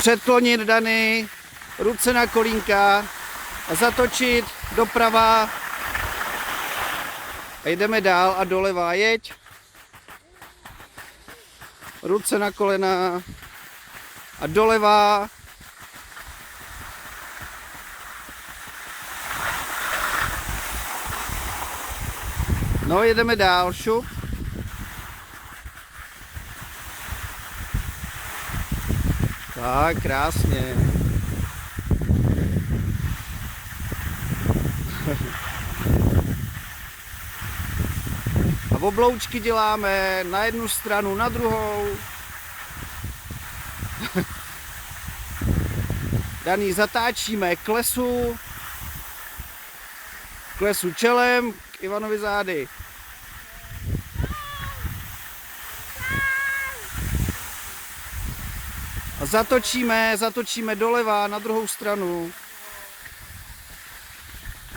Předklonit Dany, ruce na kolínka a zatočit doprava. A jdeme dál a doleva, jeď. Ruce na kolena a doleva. No, jedeme dál, šup. Tak, krásně. A obloučky děláme na jednu stranu, na druhou. Daný zatáčíme k lesu čelem k Ivanovi zády. A zatočíme doleva na druhou stranu.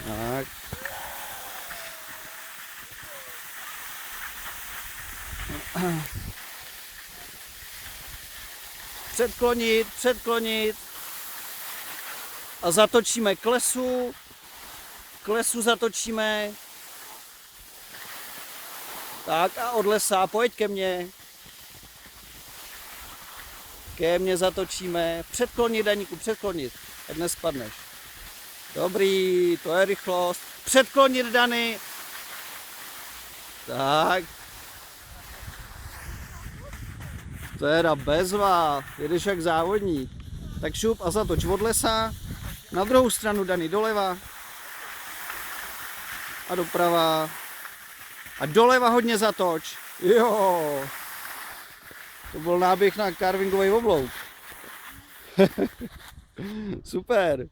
Tak. Předklonit. A zatočíme k lesu. K lesu zatočíme. Tak a od lesa pojď ke mně. Ke mně zatočíme. Předklonit, Daníku, předklonit. Ať nespadneš. Dobrý, to je rychlost. Předklonit, Dany. Tak. To je bezva. Jedeš jak závodník. Tak šup a zatoč od lesa. Na druhou stranu, Dany, doleva. A doprava. A doleva hodně zatoč. Jo. To byl náběh na carvingový oblouk. Super.